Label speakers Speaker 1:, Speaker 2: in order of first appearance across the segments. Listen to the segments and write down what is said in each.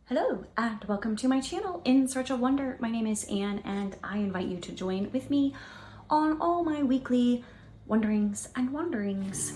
Speaker 1: Hello and welcome to my channel, In Search of Wonder. My name is Anne and I invite you to join with me on all my weekly wonderings and wanderings.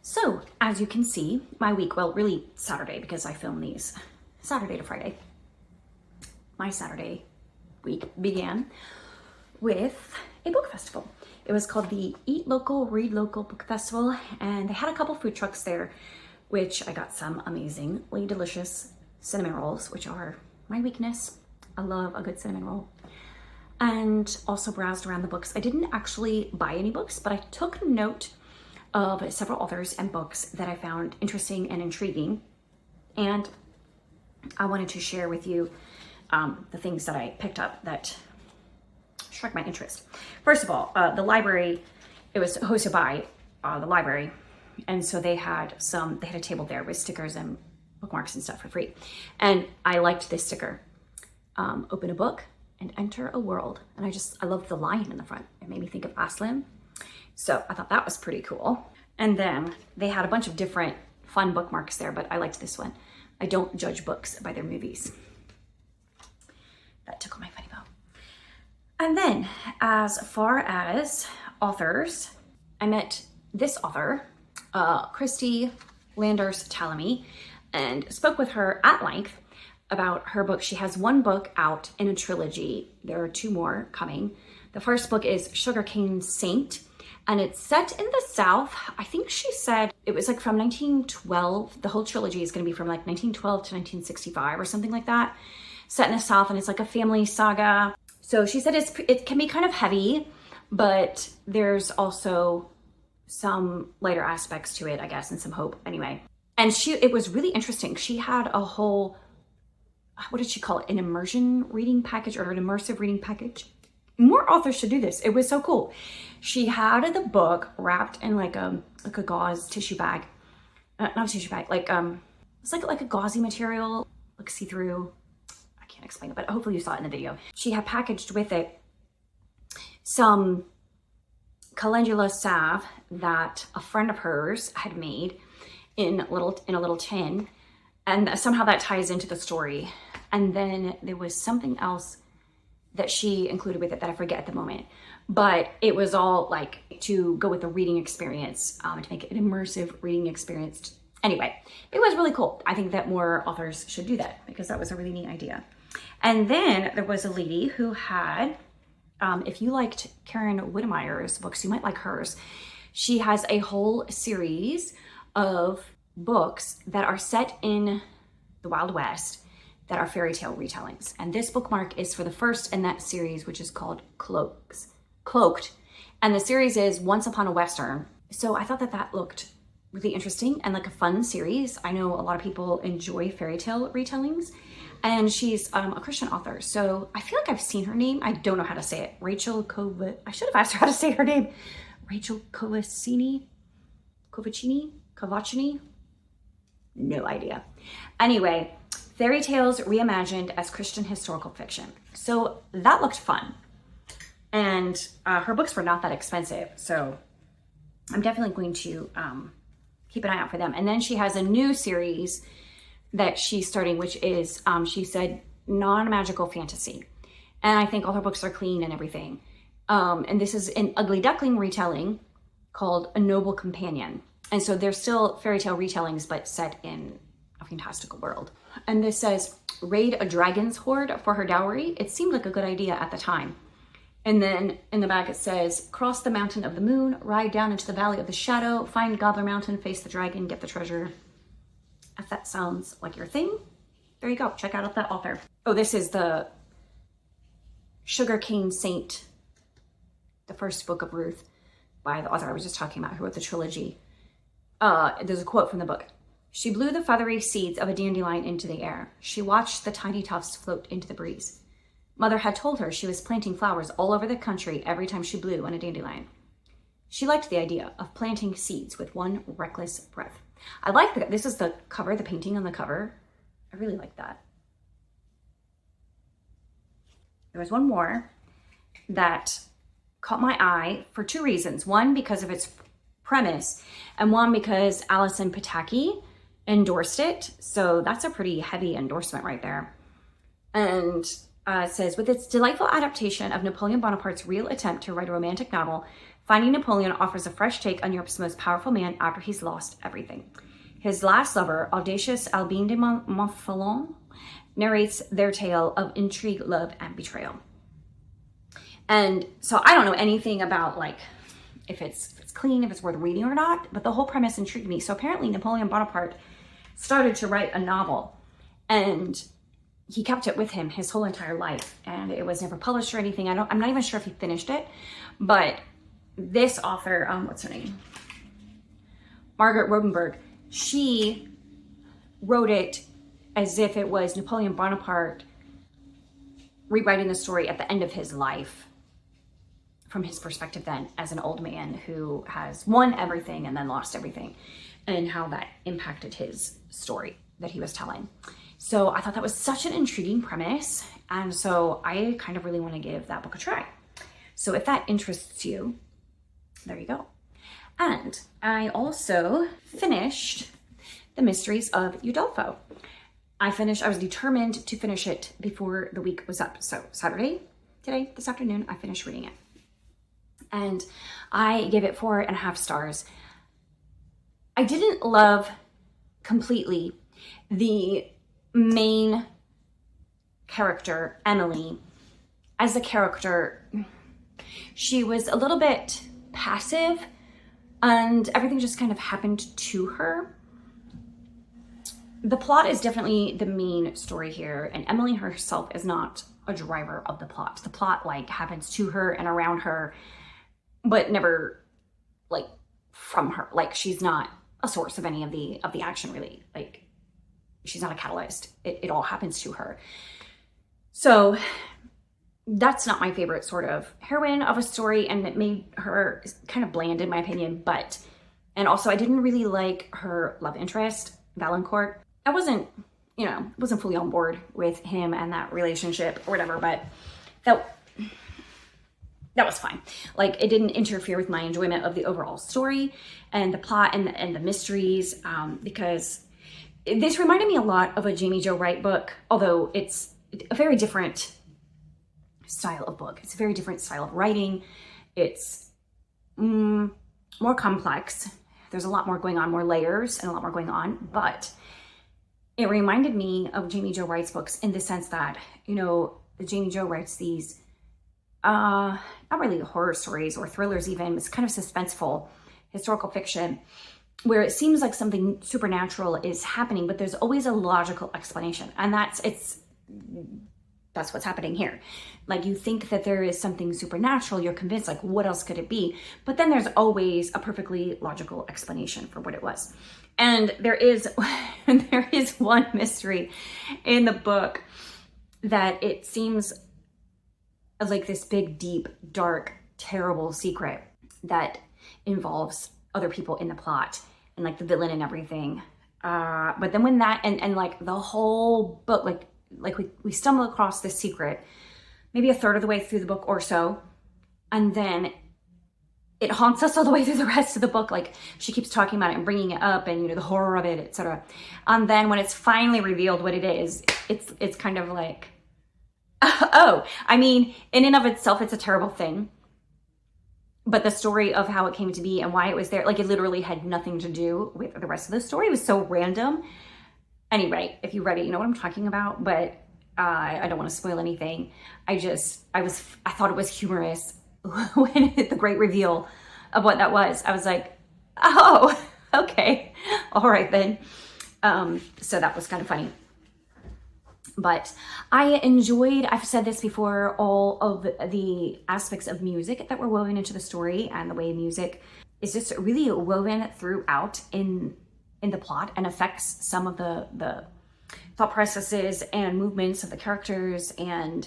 Speaker 1: So, as you can see, my week, well, really Saturday, because I film these Saturday to Friday. My Saturday week began with a book festival. It was called the Eat Local, Read Local Book Festival, and they had a couple food trucks there, which I got some amazingly delicious cinnamon rolls, which are my weakness. I love a good cinnamon roll. And also browsed around the books. I didn't actually buy any books, but I took note of several authors and books that I found interesting and intriguing. And I wanted to share with you the things that I picked up that struck my interest. First of all, the library, it was hosted by the library. And so they had a table there with stickers and bookmarks and stuff for free. And I liked this sticker, open a book and enter a world. And I loved the lion in the front. It made me think of Aslan. So I thought that was pretty cool. And then they had a bunch of different fun bookmarks there, but I liked this one. I don't judge books by their movies. That tickled my funny bone. And then as far as authors, I met this author, Christy Landers Talamy, and spoke with her at length about her book. She has one book out in a trilogy. There are two more coming. The first book is Sugarcane Saint, and it's set in the South. I think she said it was like from 1912. The whole trilogy is going to be from like 1912 to 1965 or something like that. Set in the South, and it's like a family saga. So she said it can be kind of heavy, but there's also some lighter aspects to it, I guess, and some hope anyway. And it was really interesting. She had a whole, what did she call it? An immersion reading package or an immersive reading package. More authors should do this. It was so cool. She had the book wrapped in like a gauze tissue bag, not a tissue bag, it's like a gauzy material, like see-through. I can't explain it, but hopefully you saw it in the video. She had packaged with it some calendula salve that a friend of hers had made in a little tin, and somehow that ties into the story. And then there was something else that she included with it that I forget at the moment, but it was all like to go with the reading experience, to make it an immersive reading experience. Anyway, it was really cool. I think that more authors should do that because that was a really neat idea. And then there was a lady who had If you liked Karen Whittemeyer's books, you might like hers. She has a whole series of books that are set in the Wild West that are fairy tale retellings. And this bookmark is for the first in that series, which is called Cloaked. And the series is Once Upon a Western. So I thought that that looked really interesting and like a fun series. I know a lot of people enjoy fairy tale retellings, and she's a Christian author. So I feel like I've seen her name. I don't know how to say it. I should have asked her how to say her name. Rachel Cavacini? No idea. Anyway, fairy tales reimagined as Christian historical fiction. So that looked fun. And her books were not that expensive. So I'm definitely going to keep an eye out for them. And then she has a new series that she's starting, which is, she said, non-magical fantasy. And I think all her books are clean and everything. And this is an Ugly Duckling retelling called A Noble Companion. And so they're still fairy tale retellings, but set in a fantastical world. And this says, raid a dragon's hoard for her dowry. It seemed like a good idea at the time. And then in the back it says, cross the mountain of the moon, ride down into the valley of the shadow, find Gobbler Mountain, face the dragon, get the treasure. If that sounds like your thing, there you go. Check out that author. Oh, this is the Sugarcane Saint, the first book of Ruth by the author I was just talking about, who wrote the trilogy. There's a quote from the book. She blew the feathery seeds of a dandelion into the air. She watched the tiny tufts float into the breeze. Mother had told her she was planting flowers all over the country every time she blew on a dandelion. She liked the idea of planting seeds with one reckless breath. I like that. This is the cover, the painting on the cover. I really like that. There was one more that caught my eye for two reasons. One, because of its premise, and one, because Alison Pataki endorsed it. So that's a pretty heavy endorsement right there. And it says, with its delightful adaptation of Napoleon Bonaparte's real attempt to write a romantic novel, Finding Napoleon offers a fresh take on Europe's most powerful man after he's lost everything. His last lover, audacious Albine de Montfaucon, narrates their tale of intrigue, love, and betrayal. And so I don't know anything about like if it's clean, if it's worth reading or not, but the whole premise intrigued me. So apparently Napoleon Bonaparte started to write a novel, and he kept it with him his whole entire life, and it was never published or anything. I'm not even sure if he finished it, but this author, what's her name? Margaret Rodenberg, she wrote it as if it was Napoleon Bonaparte rewriting the story at the end of his life from his perspective then as an old man who has won everything and then lost everything, and how that impacted his story that he was telling. So I thought that was such an intriguing premise, and so I kind of really want to give that book a try. So if that interests you, there you go. And I also finished The Mysteries of Udolpho. I was determined to finish it before the week was up. So this afternoon, I finished reading it. And I gave it 4.5 stars. I didn't love completely the main character, Emily. As a character, she was a little bit passive, and everything just kind of happened to her. The plot is definitely the main story here, and Emily herself is not a driver of the plot. The plot like happens to her and around her, but never like from her. Like she's not a source of any of the action really. Like she's not a catalyst. It all happens to her. So that's not my favorite sort of heroine of a story, and it made her kind of bland in my opinion. And also I didn't really like her love interest, Valancourt. I wasn't fully on board with him and that relationship or whatever, but that was fine. Like it didn't interfere with my enjoyment of the overall story and the plot and the mysteries, because this reminded me a lot of a Jamie Jo Wright book, although it's a very different style of book. It's a very different style of writing. It's more complex. There's a lot more going on, more layers and a lot more going on, but it reminded me of Jamie Jo Wright's books in the sense that, Jamie Jo writes these not really horror stories or thrillers even, it's kind of suspenseful historical fiction where it seems like something supernatural is happening, but there's always a logical explanation. And that's what's happening here. Like, you think that there is something supernatural, you're convinced, like, what else could it be? But then there's always a perfectly logical explanation for what it was. And there is one mystery in the book that it seems like this big, deep, dark, terrible secret that involves other people in the plot and like the villain and everything. But then when that, and like the whole book, like we stumble across this secret, maybe a third of the way through the book or so. And then it haunts us all the way through the rest of the book. Like, she keeps talking about it and bringing it up and, you know, the horror of it, etc. And then when it's finally revealed what it is, it's kind of like, oh, I mean, in and of itself, it's a terrible thing. But the story of how it came to be and why it was there, like, it literally had nothing to do with the rest of the story. It was so random. Anyway, if you read it, you know what I'm talking about, but I don't want to spoil anything. I thought it was humorous when the great reveal of what that was. I was like, oh, okay. All right then. So that was kind of funny. But I enjoyed, I've said this before, all of the aspects of music that were woven into the story, and the way music is just really woven throughout in the plot and affects some of the thought processes and movements of the characters. And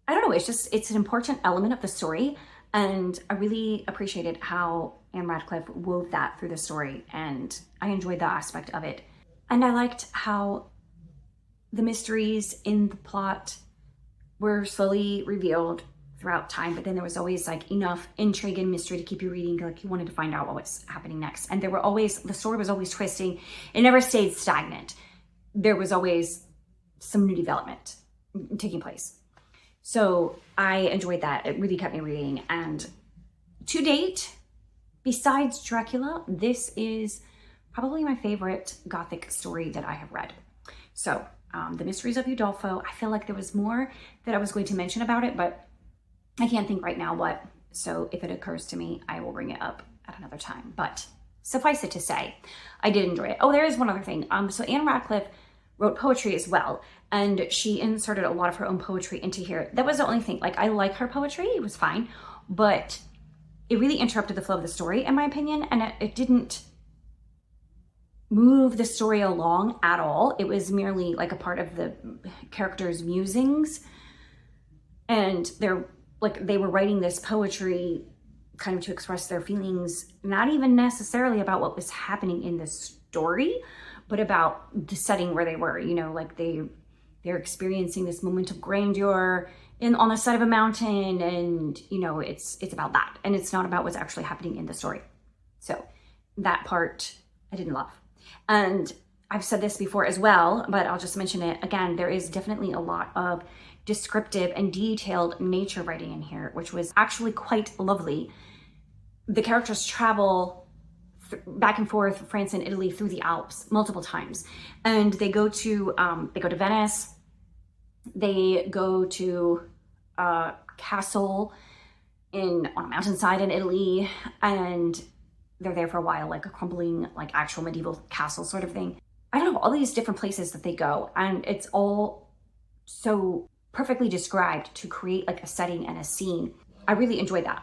Speaker 1: I don't know, it's an important element of the story. And I really appreciated how Anne Radcliffe wove that through the story, and I enjoyed that aspect of it. And I liked how the mysteries in the plot were slowly revealed throughout time, but then there was always like enough intrigue and mystery to keep you reading, like you wanted to find out what was happening next. And the story was always twisting. It never stayed stagnant. There was always some new development taking place. So I enjoyed that. It really kept me reading. And to date, besides Dracula, this is probably my favorite Gothic story that I have read. So The Mysteries of Udolpho, I feel like there was more that I was going to mention about it, but I can't think right now what. So if it occurs to me, I will bring it up at another time. But suffice it to say, I did enjoy it. Oh, there is one other thing. So Anne Radcliffe wrote poetry as well, and she inserted a lot of her own poetry into here. That was the only thing. Like, I like her poetry, it was fine, but it really interrupted the flow of the story, in my opinion, and it didn't move the story along at all. It was merely like a part of the characters' musings, and they were writing this poetry kind of to express their feelings, not even necessarily about what was happening in the story, but about the setting where they were. You know, like they're experiencing this moment of grandeur on the side of a mountain, and you know, it's about that, and it's not about what's actually happening in the story. So that part I didn't love. And I've said this before as well, but I'll just mention it again. There is definitely a lot of descriptive and detailed nature writing in here, which was actually quite lovely. The characters travel back and forth, France and Italy, through the Alps multiple times, and they go to Venice. They go to a castle on a mountainside in Italy, and they're there for a while, like a crumbling, like actual medieval castle sort of thing. I don't know, all these different places that they go, and it's all so perfectly described to create like a setting and a scene. I really enjoyed that.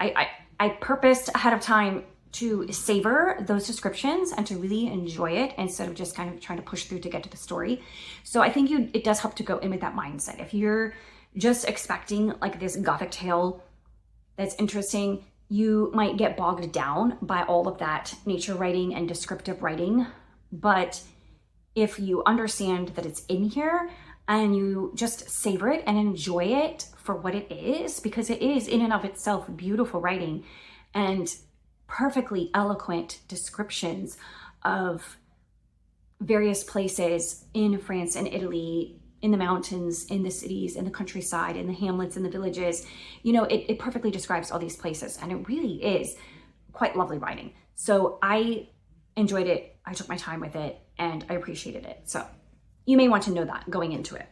Speaker 1: I purposed ahead of time to savor those descriptions and to really enjoy it instead of just kind of trying to push through to get to the story. So I think it does help to go in with that mindset. If you're just expecting like this Gothic tale that's interesting, you might get bogged down by all of that nature writing and descriptive writing. But if you understand that it's in here and you just savor it and enjoy it for what it is, because it is in and of itself beautiful writing and perfectly eloquent descriptions of various places in France and Italy, in the mountains, in the cities, in the countryside, in the hamlets, in the villages. You know, it perfectly describes all these places, and it really is quite lovely writing. So I enjoyed it. I took my time with it, and I appreciated it. So you may want to know that going into it.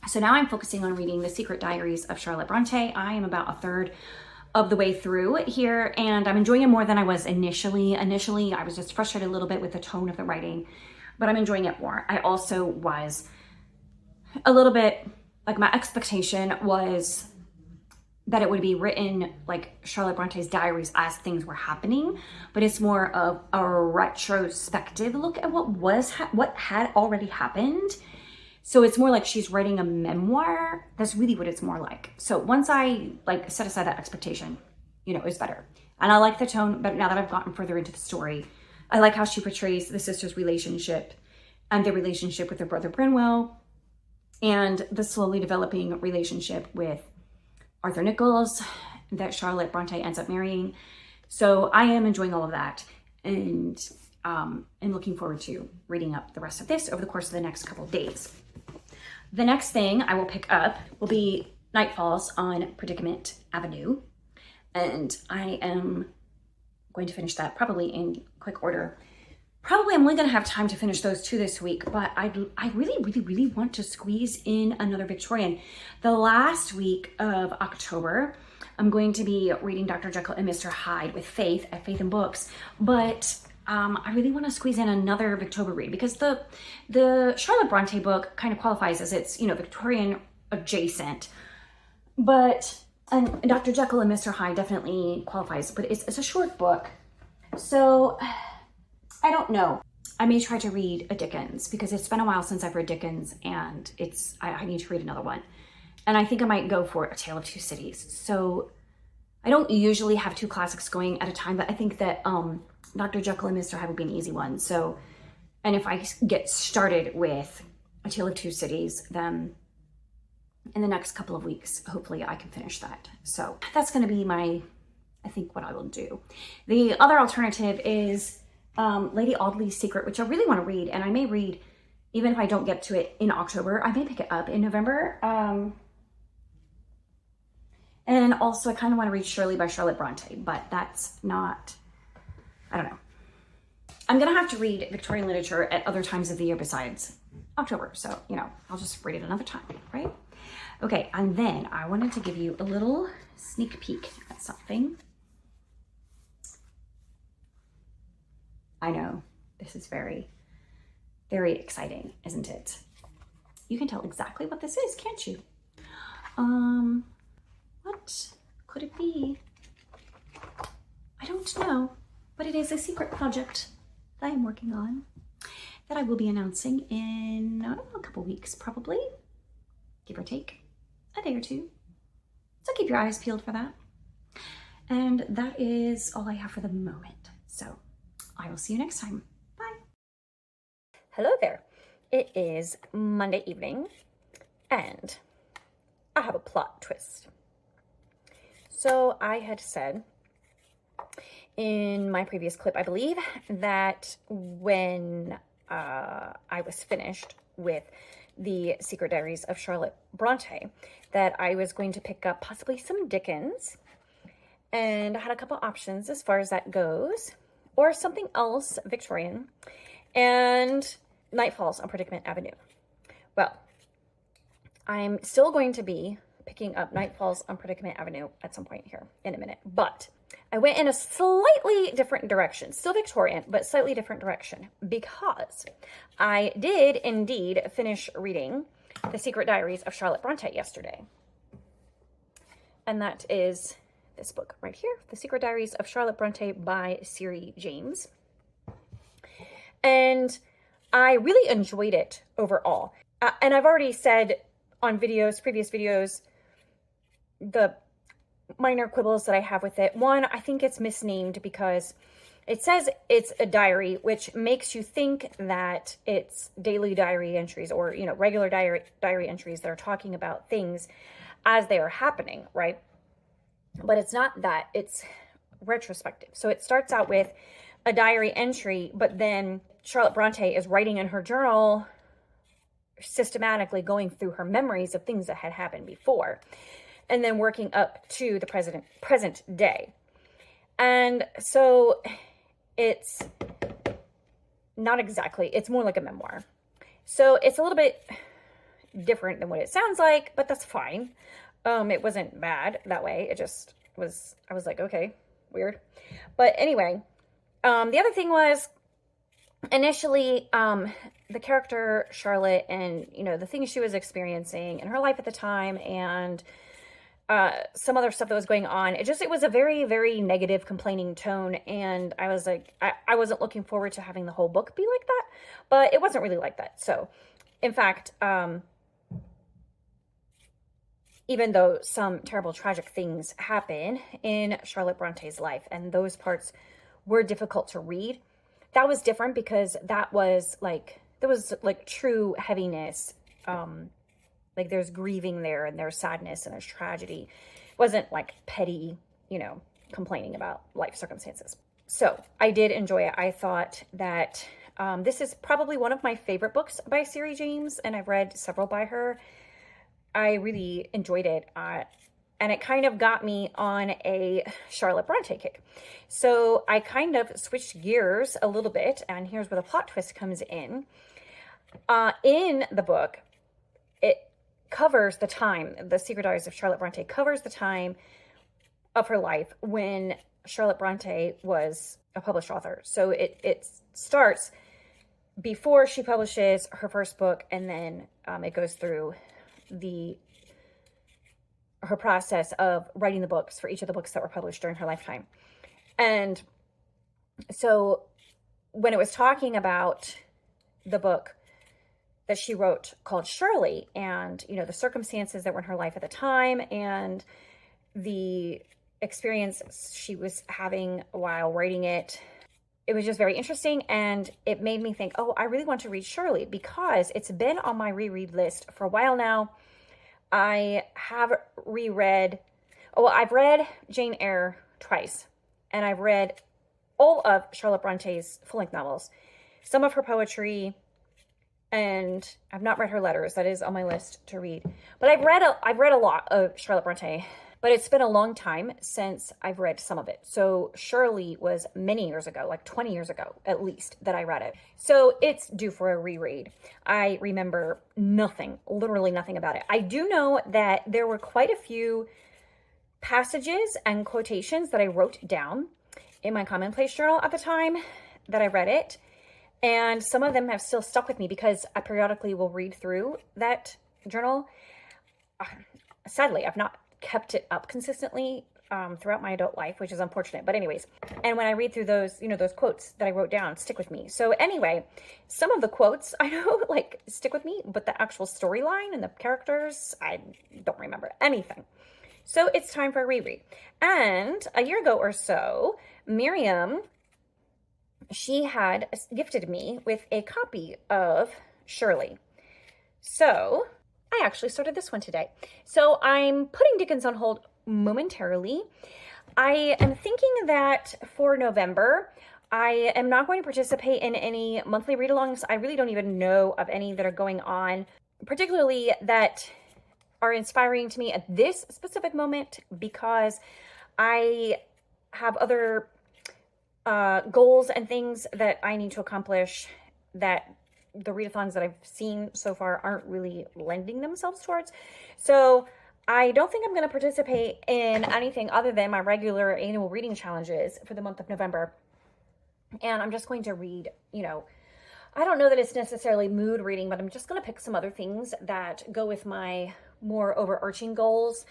Speaker 1: So now I'm focusing on reading The Secret Diaries of Charlotte Bronte. I am about a third of the way through here, and I'm enjoying it more than I was initially. Initially, I was just frustrated a little bit with the tone of the writing, but I'm enjoying it more. I also was a little bit, like, my expectation was that it would be written like Charlotte Bronte's diaries as things were happening, but it's more of a retrospective look at what had already happened. So it's more like she's writing a memoir. That's really what it's more like. So once I like set aside that expectation, you know, it's better. And I like the tone, but now that I've gotten further into the story, I like how she portrays the sisters' relationship and their relationship with their brother Brinwell and the slowly developing relationship with Arthur Nichols that Charlotte Bronte ends up marrying. So I am enjoying all of that, and looking forward to reading up the rest of this over the course of the next couple of days. The next thing I will pick up will be Night Falls on Predicament Avenue, and I am going to finish that probably in quick order. Probably I'm only going to have time to finish those two this week, but I really want to squeeze in another Victorian. The last week of October, I'm going to be reading Dr. Jekyll and Mr. Hyde with Faith at Faith and Books, but I really want to squeeze in another Victober read because the Charlotte Bronte book kind of qualifies as it's, you know, Victorian adjacent, and Dr. Jekyll and Mr. Hyde definitely qualifies, but it's a short book, so I don't know. I may try to read a Dickens because it's been a while since I've read Dickens, and I need to read another one. And I think I might go for A Tale of Two Cities. So I don't usually have two classics going at a time, but I think that Dr. Jekyll and Mr. Hyde would be an easy one. So, and if I get started with A Tale of Two Cities, then in the next couple of weeks, hopefully I can finish that. So that's going to be I think what I will do. The other alternative is Lady Audley's Secret, which I really want to read, and I may read, even if I don't get to it in October, I may pick it up in November. And also I kind of want to read Shirley by Charlotte Bronte, but that's not, I don't know. I'm going to have to read Victorian literature at other times of the year besides October. So, you know, I'll just read it another time, right? Okay, and then I wanted to give you a little sneak peek at something. I know, this is very, very exciting, isn't it? You can tell exactly what this is, can't you? What could it be? I don't know, but it is a secret project that I am working on that I will be announcing in a couple weeks, probably, give or take a day or two. So keep your eyes peeled for that. And that is all I have for the moment. So I will see you next time. Bye. Hello there. It is Monday evening, and I have a plot twist. So I had said in my previous clip, I believe, that when I was finished with The Secret Diaries of Charlotte Bronte, that I was going to pick up possibly some Dickens, and I had a couple options as far as that goes, or something else Victorian, and Night Falls on Predicament Avenue. Well, I'm still going to be picking up Night Falls on Predicament Avenue at some point here in a minute, but I went in a slightly different direction, still Victorian, but slightly different direction, because I did indeed finish reading The Secret Diaries of Charlotte Bronte yesterday. And that is this book right here, The Secret Diaries of Charlotte Bronte by Siri James. And I really enjoyed it overall. And I've already said on previous videos, the minor quibbles that I have with it. One, I think it's misnamed because it says it's a diary, which makes you think that it's daily diary entries or, you know, regular diary entries that are talking about things as they are happening, right? But it's not that. It's retrospective. So it starts out with a diary entry, but then Charlotte Bronte is writing in her journal, systematically going through her memories of things that had happened before, and then working up to the present day. And so it's not exactly, it's more like a memoir. So it's a little bit
Speaker 2: different than what it sounds like, but that's fine. It wasn't bad that way. It just was, I was like, okay, weird. But anyway, the other thing was initially, the character Charlotte and, the things she was experiencing in her life at the time, and some other stuff that was going on. It was a very, very negative, complaining tone. And I was like, I wasn't looking forward to having the whole book be like that, but it wasn't really like that. So, in fact, even though some terrible, tragic things happen in Charlotte Bronte's life, and those parts were difficult to read, that was different because there was like true heaviness. Like there's grieving there, and there's sadness, and there's tragedy. It wasn't like petty, complaining about life circumstances. So I did enjoy it. I thought that this is probably one of my favorite books by Siri James, and I've read several by her. I really enjoyed it. And it kind of got me on a Charlotte Bronte kick. So I kind of switched gears a little bit, and here's where the plot twist comes in. In the book, it covers the time, the Secret Diaries of Charlotte Bronte covers the time of her life when Charlotte Bronte was a published author. So it starts before she publishes her first book, and then it goes through her process of writing the books for each of the books that were published during her lifetime. And so when it was talking about the book that she wrote called Shirley, and the circumstances that were in her life at the time, and the experience she was having while writing it, it was just very interesting, and it made me think, oh, I really want to read Shirley, because it's been on my reread list for a while now. I have I've read Jane Eyre twice, and I've read all of Charlotte Bronte's full-length novels, some of her poetry, and I've not read her letters. That is on my list to read. But I've read a lot of Charlotte Bronte, but it's been a long time since I've read some of it. So Shirley was many years ago, like 20 years ago at least, that I read it. So it's due for a reread. I remember nothing, literally nothing about it. I do know that there were quite a few passages and quotations that I wrote down in my commonplace journal at the time that I read it. And some of them have still stuck with me because I periodically will read through that journal. Sadly, I've not kept it up consistently throughout my adult life, which is unfortunate. But anyways, and when I read through those, those quotes that I wrote down stick with me. So anyway, some of the quotes I know stick with me, but the actual storyline and the characters, I don't remember anything. So it's time for a reread. And a year ago or so, Miriam, she had gifted me with a copy of Shirley. So I actually started this one today. So I'm putting Dickens on hold momentarily. I am thinking that for November, I am not going to participate in any monthly read-alongs. I really don't even know of any that are going on, particularly that are inspiring to me at this specific moment, because I have other goals and things that I need to accomplish that the readathons that I've seen so far aren't really lending themselves towards. So I don't think I'm going to participate in anything other than my regular annual reading challenges for the month of November. And I'm just going to read, I don't know that it's necessarily mood reading, but I'm just going to pick some other things that go with my more overarching goals.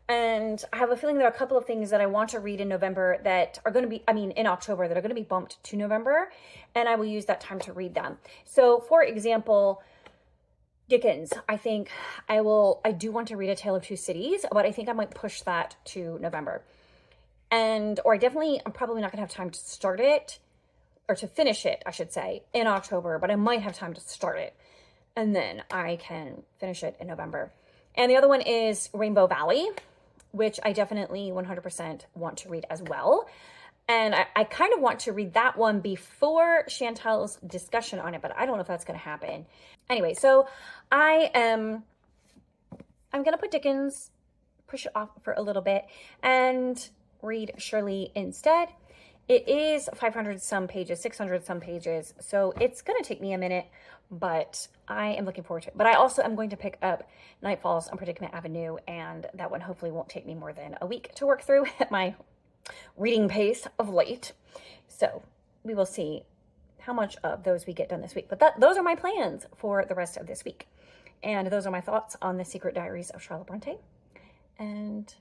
Speaker 2: And I have a feeling there are a couple of things that I want to read in November that are going to be, in October, that are going to be bumped to November, and I will use that time to read them. So, for example, Dickens, I think I do want to read A Tale of Two Cities, but I think I might push that to November. I'm probably not going to have time to start it, or to finish it, I should say, in October, but I might have time to start it, and then I can finish it in November. And the other one is Rainbow Valley, which I definitely 100% want to read as well. And I kind of want to read that one before Chantel's discussion on it, but I don't know if that's going to happen. Anyway, so I'm going to put Dickens, push it off for a little bit, and read Shirley instead. It is 500 some pages, 600 some pages. So it's going to take me a minute, but I am looking forward to it. But I also am going to pick up Night Falls on Predicament Avenue, and that one hopefully won't take me more than a week to work through at my reading pace of late. So we will see how much of those we get done this week. But those are my plans for the rest of this week. And those are my thoughts on the Secret Diaries of Charlotte Bronte. And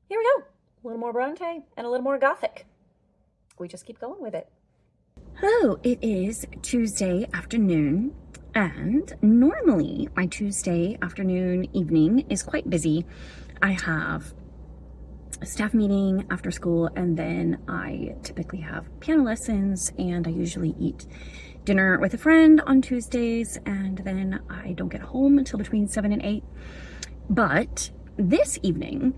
Speaker 2: here we go. A little more Bronte and a little more Gothic. We just keep going with it.
Speaker 1: Hello, it is Tuesday afternoon, and normally my Tuesday afternoon evening is quite busy. I have a staff meeting after school, and then I typically have piano lessons, and I usually eat dinner with a friend on Tuesdays, and then I don't get home until between 7 and 8. But this evening,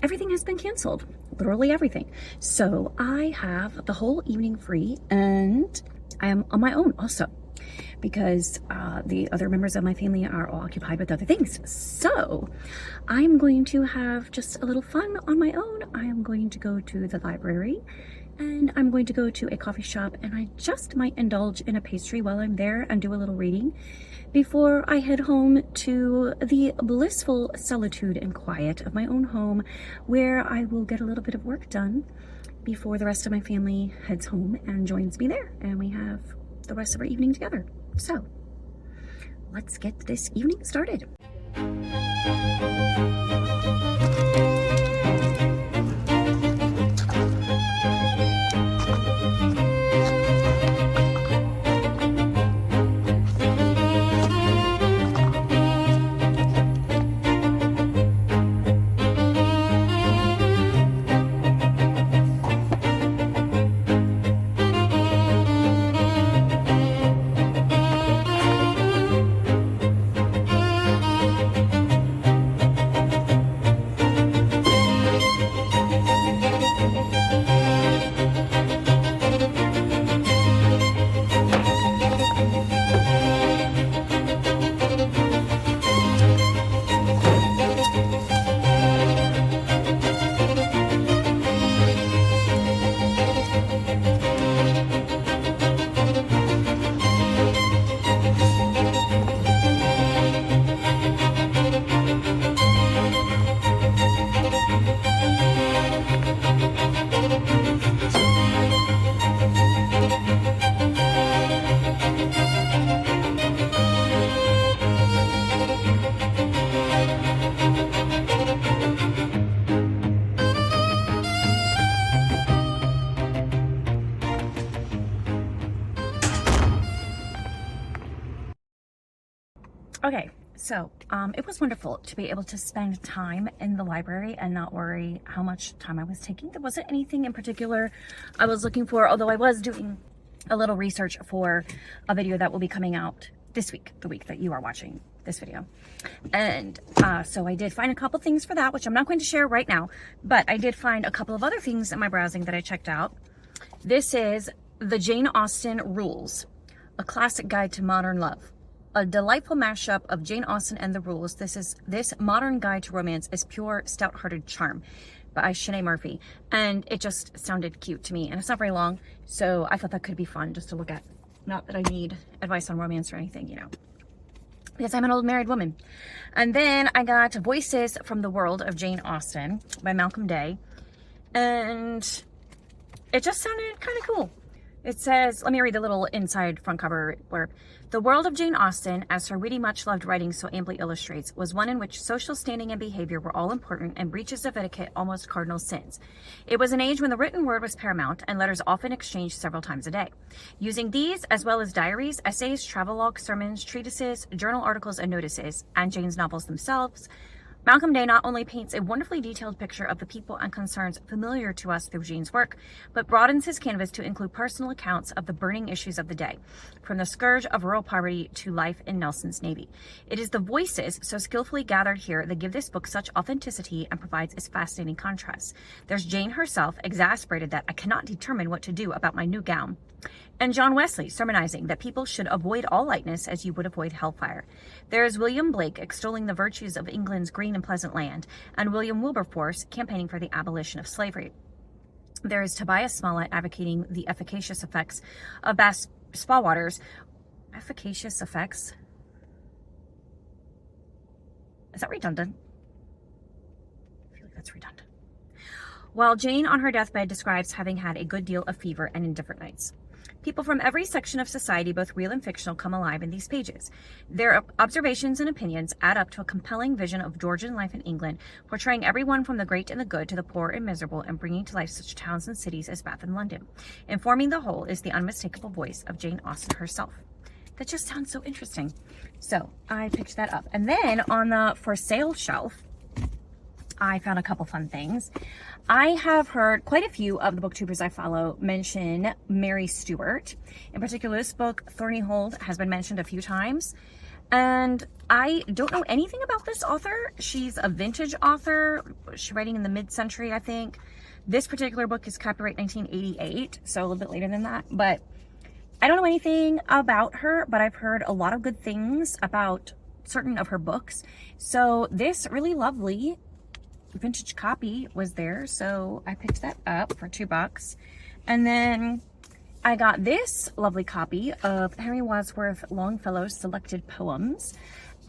Speaker 1: everything has been canceled. Literally everything. So I have the whole evening free, and I am on my own also because the other members of my family are all occupied with other things. So I'm going to have just a little fun on my own. I am going to go to the library, and I'm going to go to a coffee shop, and I just might indulge in a pastry while I'm there and do a little reading before I head home to the blissful solitude and quiet of my own home, where I will get a little bit of work done before the rest of my family heads home and joins me there, and we have the rest of our evening together. So let's get this evening started. Okay, so it was wonderful to be able to spend time in the library and not worry how much time I was taking. There wasn't anything in particular I was looking for, although I was doing a little research for a video that will be coming out this week, the week that you are watching this video. And so I did find a couple things for that, which I'm not going to share right now, but I did find a couple of other things in my browsing that I checked out. This is The Jane Austen Rules, a classic guide to modern love. A delightful mashup of Jane Austen and the Rules. This modern guide to romance is pure stout-hearted charm by Shanae Murphy. And it just sounded cute to me. And it's not very long, so I thought that could be fun just to look at. Not that I need advice on romance or anything, you know, because I'm an old married woman. And then I got Voices from the World of Jane Austen by Malcolm Day. And it just sounded kind of cool. It says, let me read the little inside front cover blurb. The world of Jane Austen, as her witty, much-loved writing so amply illustrates, was one in which social standing and behavior were all important and breaches of etiquette almost cardinal sins. It was an age when the written word was paramount and letters often exchanged several times a day. Using these, as well as diaries, essays, travelogues, sermons, treatises, journal articles, and notices, and Jane's novels themselves, Malcolm Day not only paints a wonderfully detailed picture of the people and concerns familiar to us through Jane's work, but broadens his canvas to include personal accounts of the burning issues of the day, from the scourge of rural poverty to life in Nelson's Navy. It is the voices so skillfully gathered here that give this book such authenticity and provides its fascinating contrasts. There's Jane herself, exasperated that I cannot determine what to do about my new gown, and John Wesley sermonizing that people should avoid all lightness as you would avoid hellfire. There is William Blake extolling the virtues of England's green and pleasant land, and William Wilberforce campaigning for the abolition of slavery.
Speaker 2: There is Tobias Smollett advocating the efficacious effects of Bass spa waters. Efficacious effects? Is that redundant? I feel like that's redundant. While Jane on her deathbed describes having had a good deal of fever and indifferent nights. People from every section of society, both real and fictional, come alive in these pages. Their observations and opinions add up to a compelling vision of Georgian life in England, portraying everyone from the great and the good to the poor and miserable, and bringing to life such towns and cities as Bath and London. Informing the whole is the unmistakable voice of Jane Austen herself. That just sounds so interesting. So I picked that up. And then on the for sale shelf, I found a couple fun things. I have heard quite a few of the booktubers I follow mention Mary Stuart. In particular, this book, Thorny Hold, has been mentioned a few times. And I don't know anything about this author. She's a vintage author. She's writing in the mid-century, I think. This particular book is copyright 1988, so a little bit later than that. But I don't know anything about her, but I've heard a lot of good things about certain of her books. So this really lovely vintage copy was there, so I picked that up for $2. And then I got this lovely copy of Henry Wadsworth Longfellow's selected poems,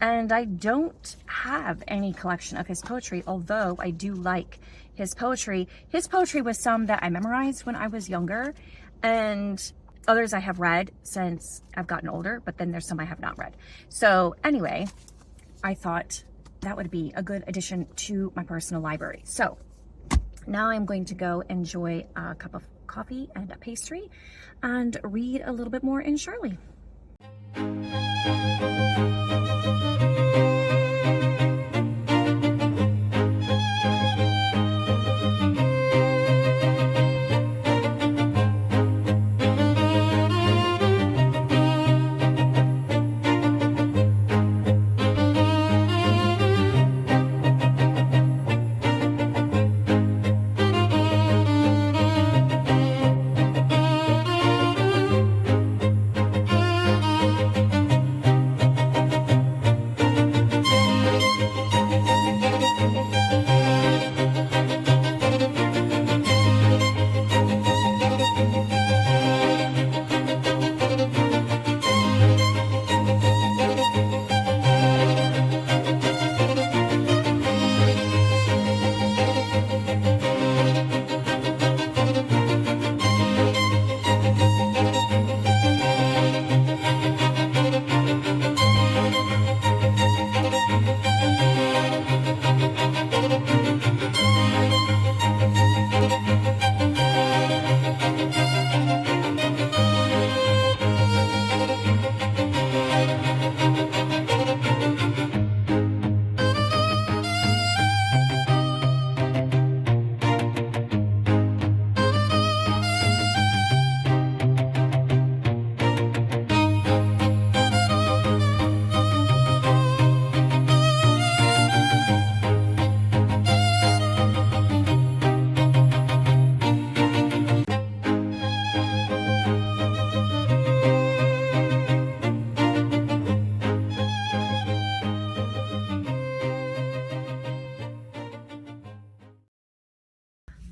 Speaker 2: and I don't have any collection of his poetry, although I do like his poetry. His poetry was some that I memorized when I was younger, and others I have read since I've gotten older, but then there's some I have not read. So anyway, I thought that would be a good addition to my personal library. So now I'm going to go enjoy a cup of coffee and a pastry and read a little bit more in Shirley.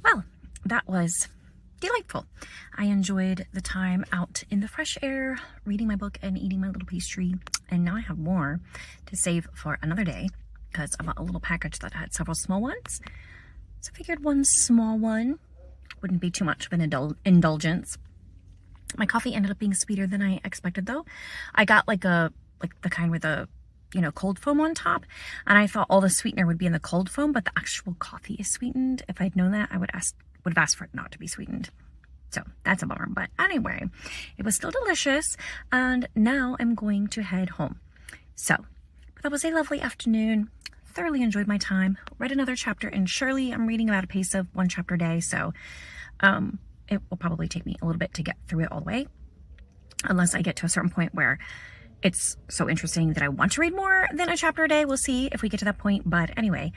Speaker 2: Well, that was delightful. I enjoyed the time out in the fresh air, reading my book and eating my little pastry. And now I have more to save for another day because I bought a little package that had several small ones. So I figured one small one wouldn't be too much of an indulgence. My coffee ended up being sweeter than I expected though. I got like the kind with a, cold foam on top. And I thought all the sweetener would be in the cold foam, but the actual coffee is sweetened. If I'd known that, I would have asked for it not to be sweetened. So that's a bummer. But anyway, it was still delicious. And now I'm going to head home. So that was a lovely afternoon. Thoroughly enjoyed my time. Read another chapter in Shirley. I'm reading about a pace of one chapter a day. So it will probably take me a little bit to get through it all the way. Unless I get to a certain point where it's so interesting that I want to read more than a chapter a day. We'll see if we get to that point. But anyway,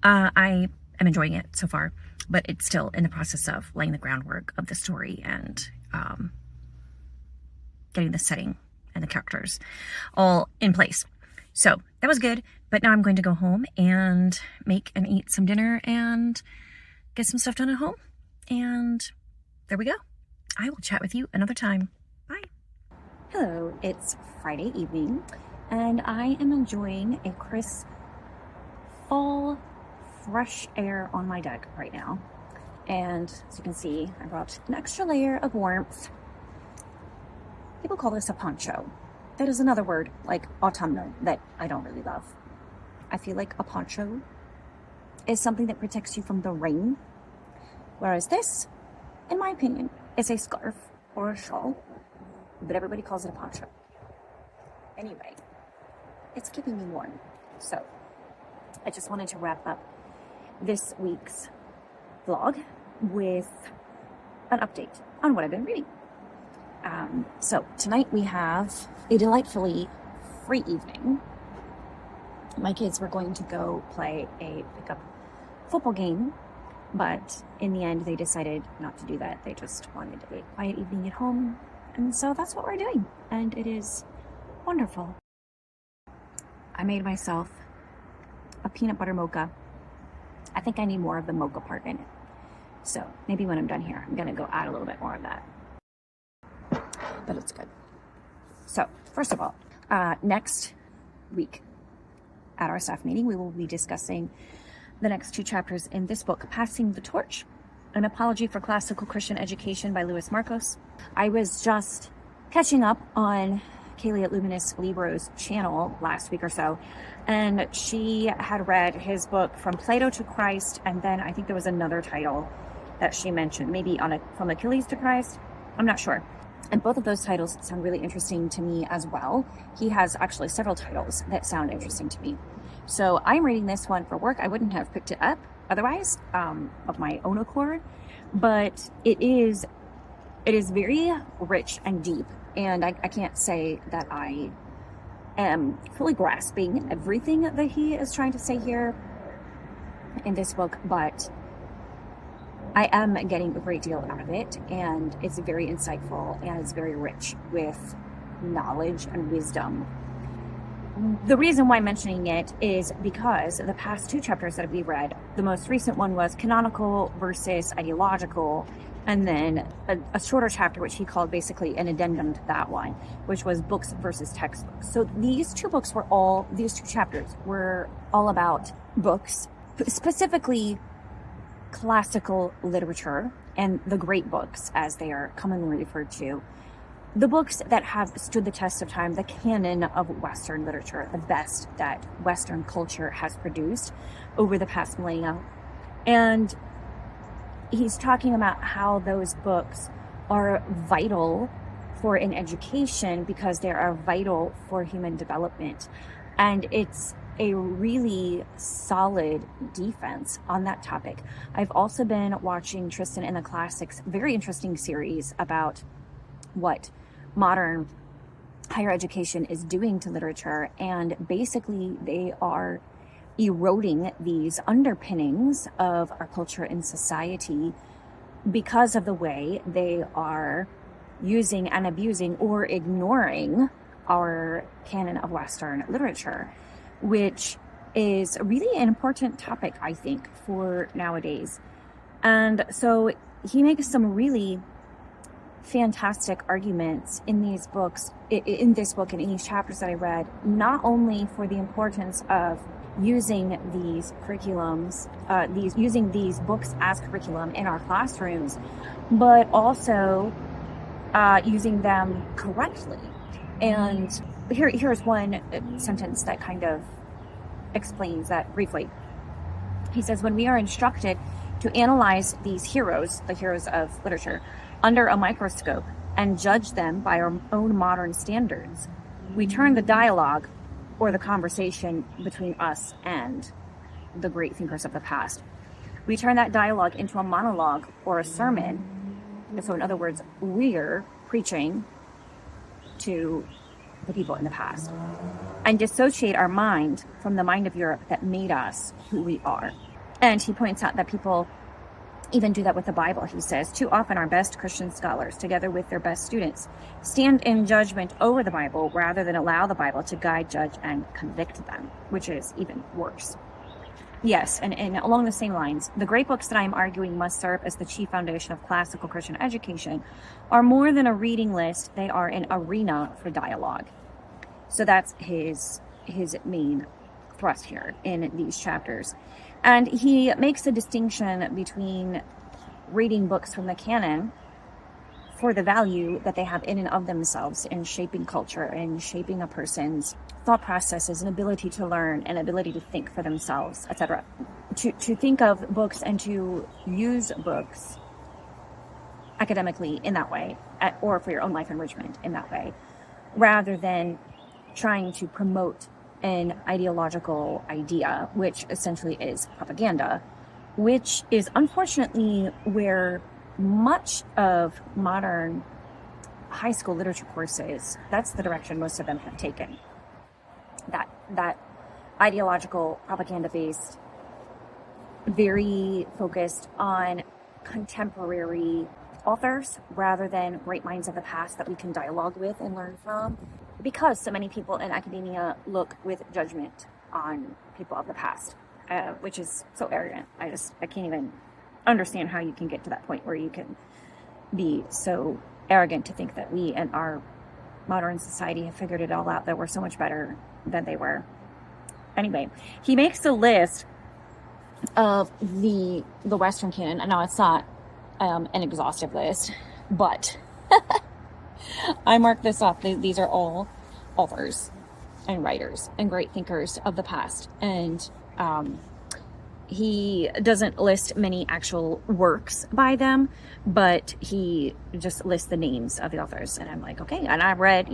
Speaker 2: I am enjoying it so far. But it's still in the process of laying the groundwork of the story and getting the setting and the characters all in place. So that was good. But now I'm going to go home and make and eat some dinner and get some stuff done at home And there we go. I will chat with you another time. Bye.
Speaker 1: Hello, it's Friday evening, and I am enjoying a crisp fall fresh air on my deck right now. And as you can see, I brought an extra layer of warmth. People call this a poncho. That is another word like autumnal that I don't really love. I feel like a poncho is something that protects you from the rain, whereas this, in my opinion, is a scarf or a shawl, but everybody calls it a poncho. Anyway, it's keeping me warm. So I just wanted to wrap up this week's vlog with an update on what I've been reading. So tonight we have a delightfully free evening. My kids were going to go play a pickup football game, but in the end they decided not to do that. They just wanted a quiet evening at home, and so that's what we're doing, and it is wonderful. I made myself a peanut butter mocha. I think I need more of the mocha part in it. So maybe when I'm done here, I'm gonna go add a little bit more of that. But it's good. So first of all, next week at our staff meeting, we will be discussing the next 2 chapters in this book, Passing the Torch, An Apology for Classical Christian Education by Markos. I was just catching up on Kaylee at Luminous Libro's channel last week or so, and she had read his book From Plato to Christ, and then I think there was another title that she mentioned, maybe From Achilles to Christ. I'm not sure. And both of those titles sound really interesting to me as well. He has actually several titles that sound interesting to me. So I'm reading this one for work. I wouldn't have picked it up otherwise, of my own accord, but it is very rich and deep. And I can't say that I am fully grasping everything that he is trying to say here in this book, but I am getting a great deal out of it, and it's very insightful and it's very rich with knowledge and wisdom. The reason why I'm mentioning it is because the past 2 chapters that we read, the most recent one was canonical versus ideological, and then a shorter chapter which he called basically an addendum to that one, which was books versus textbooks. So these 2 chapters were all about books, specifically classical literature and the great books, as they are commonly referred to, the books that have stood the test of time, the canon of Western literature, the best that Western culture has produced over the past millennia. And he's talking about how those books are vital for an education because they are vital for human development. And it's a really solid defense on that topic. I've also been watching Tristan and the Classics, very interesting series about what modern higher education is doing to literature, and basically they are eroding these underpinnings of our culture and society because of the way they are using and abusing or ignoring our canon of Western literature, which is really an important topic, I think, for nowadays. And so he makes some really fantastic arguments in these books, in this book and in these chapters that I read, not only for the importance of using these curriculums, using these books as curriculum in our classrooms, but also using them correctly. And here's one sentence that kind of explains that briefly. He says, when we are instructed to analyze these heroes, the heroes of literature, under a microscope and judge them by our own modern standards, we turn the dialogue or the conversation between us and the great thinkers of the past. We turn that dialogue into a monologue or a sermon. So in other words, we're preaching to the people in the past and dissociate our mind from the mind of Europe that made us who we are. And he points out that people even do that with the Bible. He says, too often our best Christian scholars, together with their best students, stand in judgment over the Bible rather than allow the Bible to guide, judge, and convict them, which is even worse.
Speaker 2: Yes, and along the same lines, the great books that I am arguing must serve as the chief foundation of classical Christian education are more than a reading list, they are an arena for dialogue. So that's his main thrust here in these chapters. And he makes a distinction between reading books from the canon for the value that they have in and of themselves in shaping culture and shaping a person's thought processes and ability to learn and ability to think for themselves, etc. To think of books and to use books academically in that way, or for your own life enrichment in that way, rather than trying to promote an ideological idea, which essentially is propaganda, which is unfortunately where much of modern high school literature courses, that's the direction most of them have taken. That ideological, propaganda-based, very focused on contemporary authors rather than great minds of the past that we can dialogue with and learn from, because so many people in academia look with judgment on people of the past, which is so arrogant. I can't even understand how you can get to that point where you can be so arrogant to think that we in our modern society have figured it all out, that we're so much better than they were. Anyway, he makes a list of the Western canon. Now, it's not an exhaustive list, but I marked this up. These are all authors and writers and great thinkers of the past. And he doesn't list many actual works by them, but he just lists the names of the authors. And I'm like, okay. And I've read,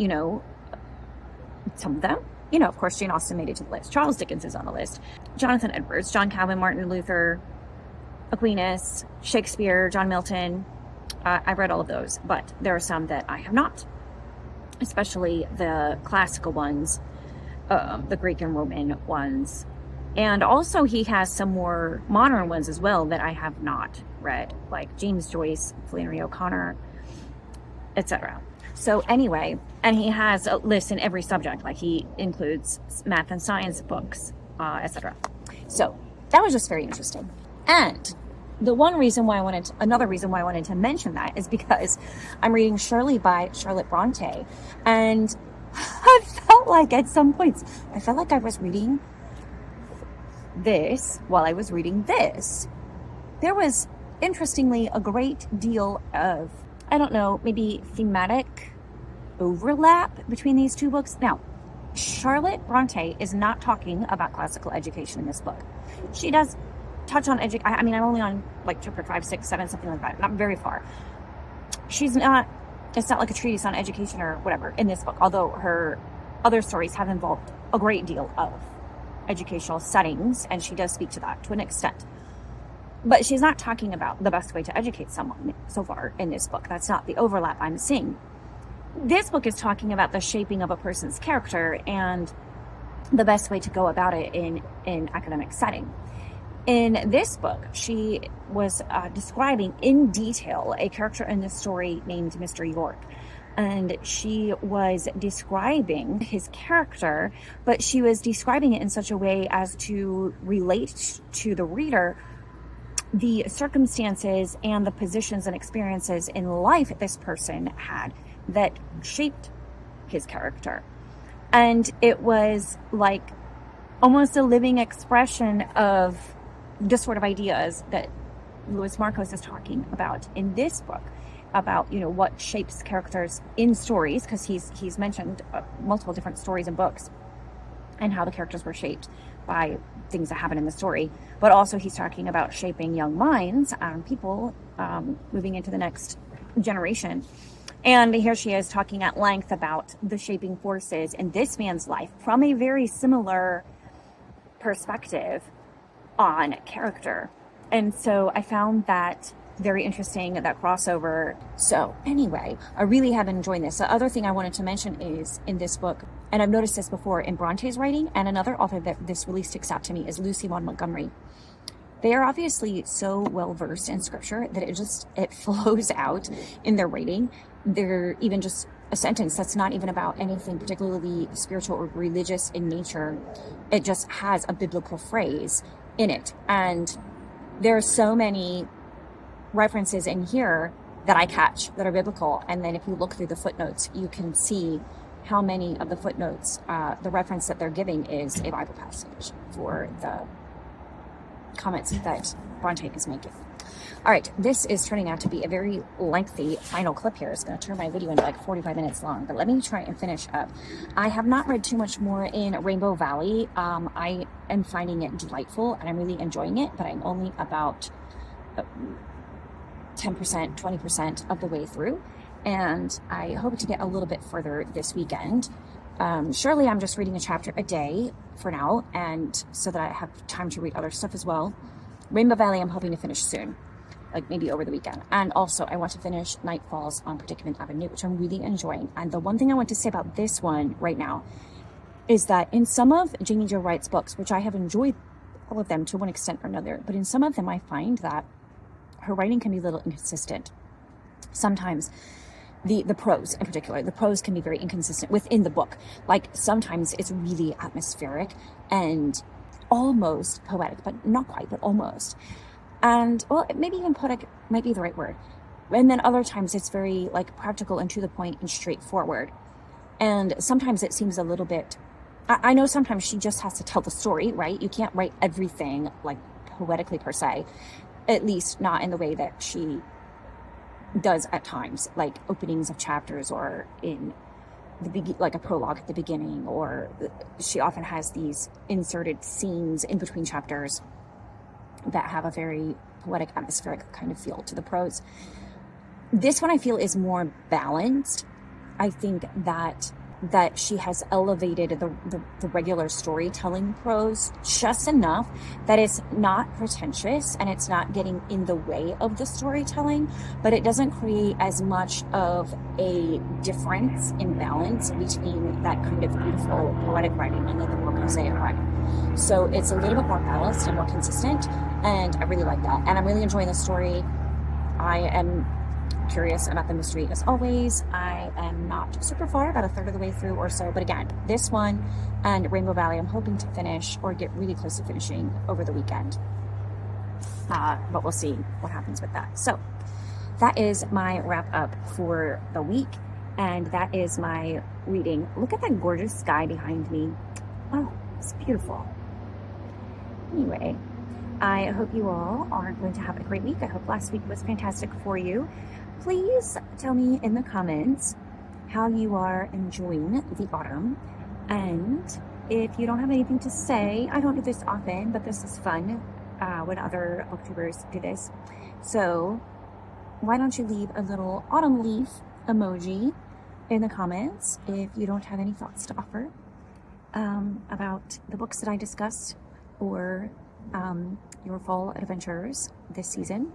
Speaker 2: some of them. Of course, Jane Austen made it to the list. Charles Dickens is on the list. Jonathan Edwards, John Calvin, Martin Luther, Aquinas, Shakespeare, John Milton. I've read all of those, but there are some that I have not, especially the classical ones, the Greek and Roman ones. And also he has some more modern ones as well that I have not read, like James Joyce, Flannery O'Connor, etc. So anyway, and he has a list in every subject, like he includes math and science books, etc. So that was just very interesting. And another reason why I wanted to mention that is because I'm reading Shirley by Charlotte Bronte, and I felt like at some points, I was reading this while I was reading this. There was, interestingly, a great deal of, maybe thematic overlap between these two books. Now, Charlotte Bronte is not talking about classical education in this book. She does touch on I'm only on like chapter 5, 6, 7, something like that. Not very far. It's not like a treatise on education or whatever in this book, although her other stories have involved a great deal of educational settings, and she does speak to that to an extent. But she's not talking about the best way to educate someone so far in this book. That's not the overlap I'm seeing. This book is talking about the shaping of a person's character and the best way to go about it in an academic setting. In this book, she was describing in detail a character in this story named Mr. York. And she was describing his character, but she was describing it in such a way as to relate to the reader the circumstances and the positions and experiences in life this person had that shaped his character. And it was like almost a living expression of the sort of ideas that Louis Markos is talking about in this book, about what shapes characters in stories, because he's mentioned multiple different stories and books and how the characters were shaped by things that happen in the story. But also he's talking about shaping young minds and people moving into the next generation. And here she is talking at length about the shaping forces in this man's life from a very similar perspective on character. And so I found that very interesting, that crossover. So anyway, I really have been enjoying this. The other thing I wanted to mention is in this book, and I've noticed this before in Bronte's writing, and another author that this really sticks out to me is Lucy Maud Montgomery. They are obviously so well versed in scripture that it flows out in their writing. They're even just a sentence that's not even about anything particularly spiritual or religious in nature. It just has a biblical phrase in it. And there are so many references in here that I catch that are biblical. And then if you look through the footnotes, you can see how many of the footnotes, the reference that they're giving is a Bible passage for the comments that Bronte is making. All right, this is turning out to be a very lengthy final clip here. It's going to turn my video into like 45 minutes long, but let me try and finish up. I have not read too much more in Rainbow Valley. I am finding it delightful and I'm really enjoying it, but I'm only about 10%, 20% of the way through. And I hope to get a little bit further this weekend. Surely I'm just reading a chapter a day for now, and so that I have time to read other stuff as well. Rainbow Valley I'm hoping to finish soon, like maybe over the weekend. And also I want to finish Night Falls on Predicament Avenue, which I'm really enjoying. And the one thing I want to say about this one right now is that in some of Jamie Jo Wright's books, which I have enjoyed all of them to one extent or another, but in some of them I find that her writing can be a little inconsistent. Sometimes the prose in particular, the prose can be very inconsistent within the book. Like sometimes it's really atmospheric and almost poetic, but not quite, but almost. And well, maybe even poetic might be the right word. And then other times it's very like practical and to the point and straightforward. And sometimes it seems a little bit, I know sometimes she just has to tell the story, right? You can't write everything like poetically per se, at least not in the way that she does at times, like openings of chapters or in like a prologue at the beginning, or she often has these inserted scenes in between chapters that have a very poetic, atmospheric kind of feel to the prose. This one I feel is more balanced. I think that she has elevated the regular storytelling prose just enough that it's not pretentious and it's not getting in the way of the storytelling, but it doesn't create as much of a difference in balance between that kind of beautiful poetic writing and then the more prosaic writing. So it's a little bit more balanced and more consistent, and I really like that. And I'm really enjoying the story. I am curious about the mystery as always. I am not super far, about a third of the way through or so, but again, this one and Rainbow Valley I'm hoping to finish or get really close to finishing over the weekend, but we'll see what happens with that. So that is my wrap up for the week, and that is my reading. Look at that gorgeous sky behind me. Oh, it's beautiful. Anyway, I hope you all are going to have a great week. I hope last week was fantastic for you. Please tell me in the comments how you are enjoying the autumn. And if you don't have anything to say, I don't do this often, but this is fun when other booktubers do this. So why don't you leave a little autumn leaf emoji in the comments if you don't have any thoughts to offer about the books that I discussed, or your fall adventures this season.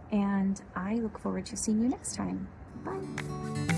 Speaker 2: And I look forward to seeing you next time. Bye.